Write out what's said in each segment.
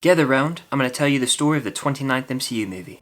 Gather round, I'm going to tell you the story of the 29th MCU movie.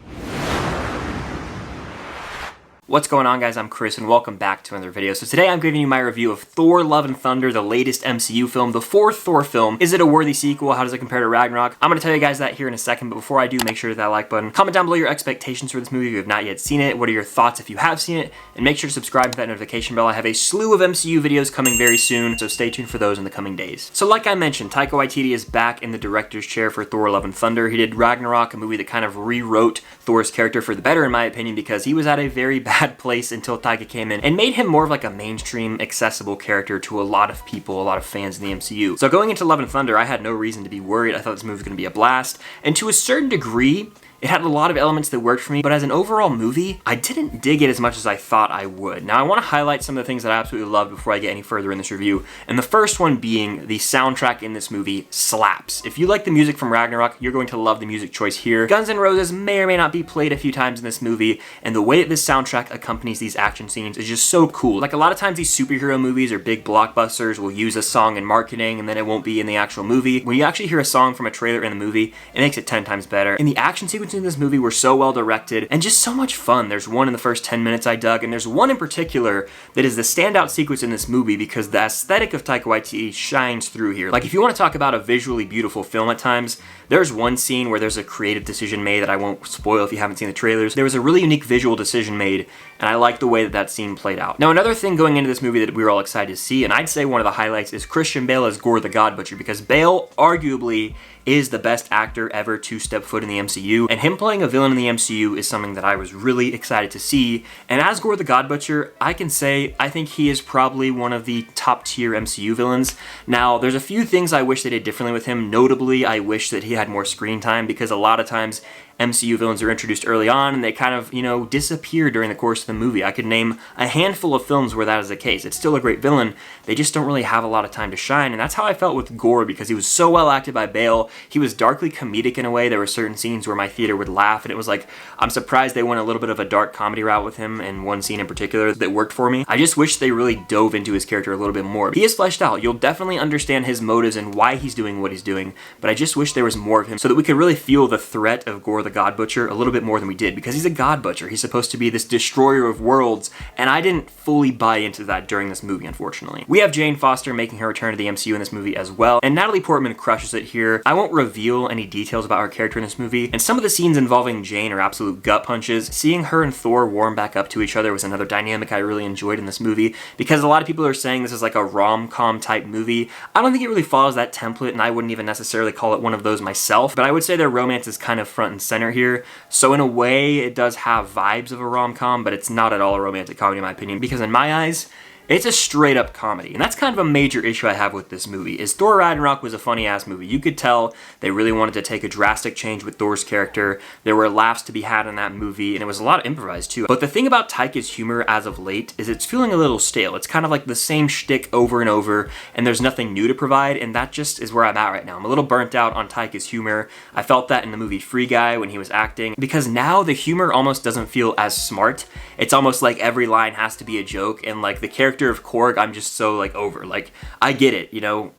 What's going on, guys? I'm Chris and welcome back to another video. So today I'm giving you my review of Thor Love and Thunder, the latest MCU film, the fourth Thor film. Is it a worthy sequel? How does it compare to Ragnarok? I'm going to tell you guys that here in a second, but before I do, make sure to hit that like button. Comment down below your expectations for this movie if you have not yet seen it. What are your thoughts if you have seen it? And make sure to subscribe to that notification bell. I have a slew of MCU videos coming very soon, so stay tuned for those in the coming days. So like I mentioned, Taika Waititi is back in the director's chair for Thor Love and Thunder. He did Ragnarok, a movie that kind of rewrote Thor's character for the better, in my opinion, because he was at a very bad place until Taika came in and made him more of like a mainstream, accessible character to a lot of people, a lot of fans in the MCU. So going into Love and Thunder, I had no reason to be worried. I thought this movie was going to be a blast, and to a certain degree, it had a lot of elements that worked for me, but as an overall movie, I didn't dig it as much as I thought I would. Now, I want to highlight some of the things that I absolutely loved before I get any further in this review, and the first one being the soundtrack in this movie slaps. If you like the music from Ragnarok, you're going to love the music choice here. Guns N' Roses may or may not be played a few times in this movie, and the way that this soundtrack accompanies these action scenes is just so cool. Like, a lot of times these superhero movies or big blockbusters will use a song in marketing, and then it won't be in the actual movie. When you actually hear a song from a trailer in the movie, it makes it 10 times better. And the action sequences in this movie were so well directed and just so much fun. There's one in the first 10 minutes I dug, and there's one in particular that is the standout sequence in this movie because the aesthetic of Taika Waititi shines through here. Like, if you want to talk about a visually beautiful film at times, there's one scene where there's a creative decision made that I won't spoil if you haven't seen the trailers. There was a really unique visual decision made, and I like the way that that scene played out. Now, another thing going into this movie that we were all excited to see, and I'd say one of the highlights, is Christian Bale as Gorr the God Butcher, because Bale arguably is the best actor ever to step foot in the MCU, and him playing a villain in the MCU is something that I was really excited to see. And as Gorr the God Butcher, I can say I think he is probably one of the top tier MCU villains. Now, there's a few things I wish they did differently with him. Notably, I wish that he had more screen time, because a lot of times MCU villains are introduced early on and they kind of, disappear during the course of the movie. I could name a handful of films where that is the case. It's still a great villain, they just don't really have a lot of time to shine, and that's how I felt with Gorr, because he was so well acted by Bale. He was darkly comedic in a way. There were certain scenes where my theater would laugh, and it was like, I'm surprised they went a little bit of a dark comedy route with him in one scene in particular that worked for me. I just wish they really dove into his character a little bit more. He is fleshed out. You'll definitely understand his motives and why he's doing what he's doing, but I just wish there was more of him so that we could really feel the threat of Gorr the God Butcher a little bit more than we did, because he's a God Butcher. He's supposed to be this destroyer of worlds, and I didn't fully buy into that during this movie, unfortunately. We have Jane Foster making her return to the MCU in this movie as well, and Natalie Portman crushes it here. I won't reveal any details about her character in this movie, and some of the scenes involving Jane are absolute gut punches. Seeing her and Thor warm back up to each other was another dynamic I really enjoyed in this movie, because a lot of people are saying this is like a rom-com type movie. I don't think it really follows that template, and I wouldn't even necessarily call it one of those myself, but I would say their romance is kind of front and center here. So in a way, it does have vibes of a rom-com, but it's not at all a romantic comedy in my opinion, because in my eyes, it's a straight up comedy, and that's kind of a major issue I have with this movie, is Thor Ragnarok was a funny ass movie. You could tell they really wanted to take a drastic change with Thor's character. There were laughs to be had in that movie, and it was a lot of improvised too. But the thing about Taika's humor as of late is it's feeling a little stale. It's kind of like the same shtick over and over, and there's nothing new to provide, and that just is where I'm at right now. I'm a little burnt out on Taika's humor. I felt that in the movie Free Guy when he was acting, because now the humor almost doesn't feel as smart. It's almost like every line has to be a joke, and like the character of Korg, I'm just so like over. Like, I get it,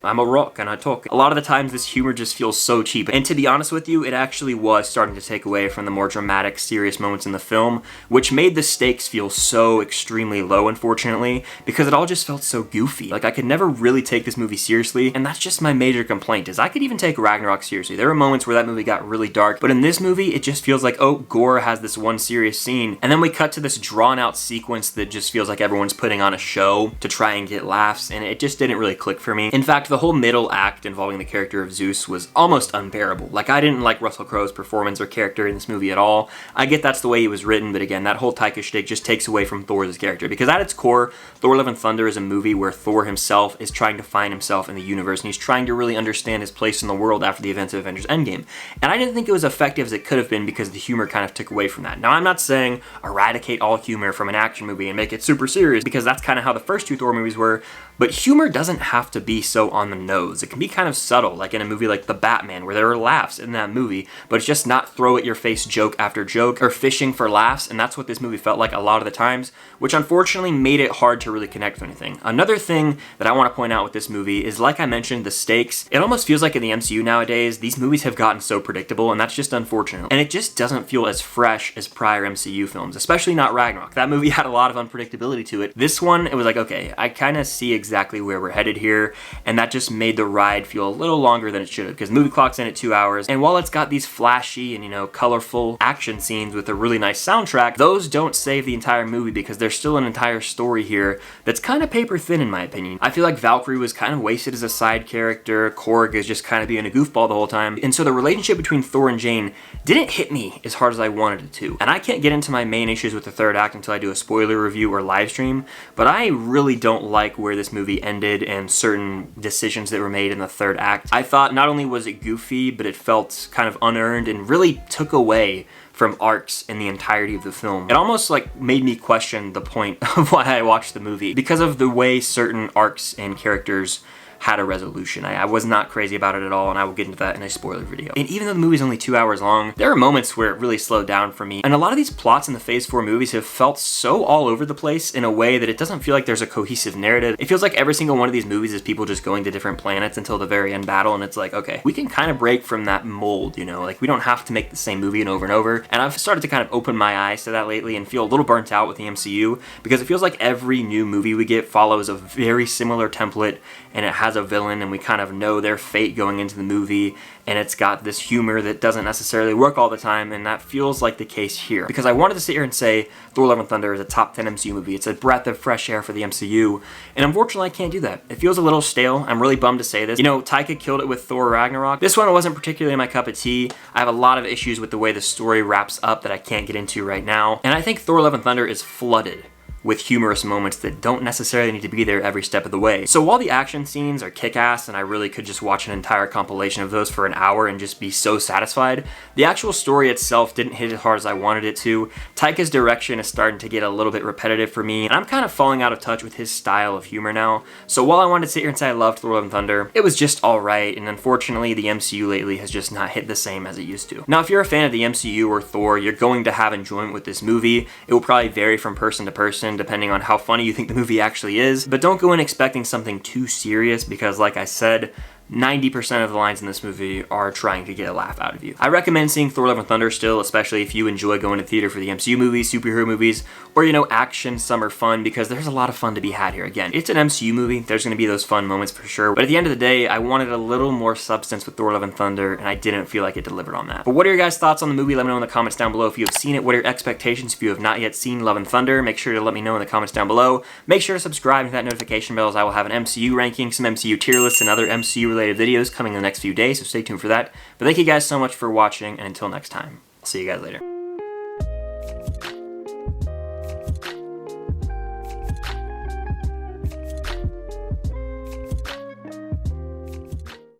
I'm a rock and I talk. A lot of the times this humor just feels so cheap, and to be honest with you, it actually was starting to take away from the more dramatic, serious moments in the film, which made the stakes feel so extremely low, unfortunately, because it all just felt so goofy. Like, I could never really take this movie seriously, and that's just my major complaint, is I could even take Ragnarok seriously. There were moments where that movie got really dark, but in this movie, it just feels like, oh, Gorr has this one serious scene, and then we cut to this drawn out sequence that just feels like everyone's putting on a show to try and get laughs, and it just didn't really click for me. In fact, the whole middle act involving the character of Zeus was almost unbearable. Like, I didn't like Russell Crowe's performance or character in this movie at all. I get that's the way he was written, but again, that whole Taika shtick just takes away from Thor's character, because at its core, Thor Love and Thunder is a movie where Thor himself is trying to find himself in the universe, and he's trying to really understand his place in the world after the events of Avengers Endgame. And I didn't think it was effective as it could have been, because the humor kind of took away from that. Now, I'm not saying eradicate all humor from an action movie and make it super serious, because that's kind of how the first two Thor movies were, But humor doesn't have to be so on the nose. It can be kind of subtle, like in a movie like The Batman, where there are laughs in that movie, but it's just not throw-at-your-face joke after joke, or fishing for laughs, and that's what this movie felt like a lot of the times, which unfortunately made it hard to really connect with anything. Another thing that I want to point out with this movie is, like I mentioned, the stakes. It almost feels like in the MCU nowadays, these movies have gotten so predictable, and that's just unfortunate. And it just doesn't feel as fresh as prior MCU films, especially not Ragnarok. That movie had a lot of unpredictability to it. This one, it was like, okay, I kind of see exactly where we're headed here, and that just made the ride feel a little longer than it should have, because the movie clocks in at 2 hours, and while it's got these flashy and, you know, colorful action scenes with a really nice soundtrack, those don't save the entire movie because there's still an entire story here that's kind of paper thin in my opinion. I feel like Valkyrie was kind of wasted as a side character, Korg is just kind of being a goofball the whole time, and so the relationship between Thor and Jane didn't hit me as hard as I wanted it to. And I can't get into my main issues with the third act until I do a spoiler review or live stream, but I really don't like where this movie ended and certain decisions that were made in the third act. I thought not only was it goofy, but it felt kind of unearned and really took away from arcs in the entirety of the film. It almost like made me question the point of why I watched the movie because of the way certain arcs and characters had a resolution. I was not crazy about it at all, and I will get into that in a spoiler video. And even though the movie's only 2 hours long, there are moments where it really slowed down for me. And a lot of these plots in the Phase 4 movies have felt so all over the place in a way that it doesn't feel like there's a cohesive narrative. It feels like every single one of these movies is people just going to different planets until the very end battle, and it's like, okay, we can kind of break from that mold, you know? Like, we don't have to make the same movie and over. And I've started to kind of open my eyes to that lately and feel a little burnt out with the MCU because it feels like every new movie we get follows a very similar template, and it has a villain and we kind of know their fate going into the movie, and it's got this humor that doesn't necessarily work all the time, and that feels like the case here. Because I wanted to sit here and say Thor Love and Thunder is a top 10 MCU movie. It's a breath of fresh air for the MCU, and unfortunately I can't do that. It feels a little stale. I'm really bummed to say this. You know, Taika killed it with Thor Ragnarok. This one wasn't particularly my cup of tea. I have a lot of issues with the way the story wraps up that I can't get into right now, and I think Thor Love and Thunder is flooded with humorous moments that don't necessarily need to be there every step of the way. So while the action scenes are kick-ass and I really could just watch an entire compilation of those for an hour and just be so satisfied, the actual story itself didn't hit as hard as I wanted it to. Taika's direction is starting to get a little bit repetitive for me, and I'm kind of falling out of touch with his style of humor now. So while I wanted to sit here and say I loved Thor Love and Thunder, it was just alright, and unfortunately the MCU lately has just not hit the same as it used to. Now if you're a fan of the MCU or Thor, you're going to have enjoyment with this movie. It will probably vary from person to person depending on how funny you think the movie actually is, but don't go in expecting something too serious because, like I said, 90% of the lines in this movie are trying to get a laugh out of you. I recommend seeing Thor Love and Thunder still, especially if you enjoy going to theater for the MCU movies, superhero movies, or, you know, action, summer fun, because there's a lot of fun to be had here. Again, it's an MCU movie. There's going to be those fun moments for sure, but at the end of the day, I wanted a little more substance with Thor Love and Thunder, and I didn't feel like it delivered on that. But what are your guys' thoughts on the movie? Let me know in the comments down below if you have seen it. What are your expectations if you have not yet seen Love and Thunder? Make sure to let me know in the comments down below. Make sure to subscribe to that notification bell as I will have an MCU ranking, some MCU tier lists, and other MCU related videos coming in the next few days, so stay tuned for that. But thank you guys so much for watching, and until next time, I'll see you guys later.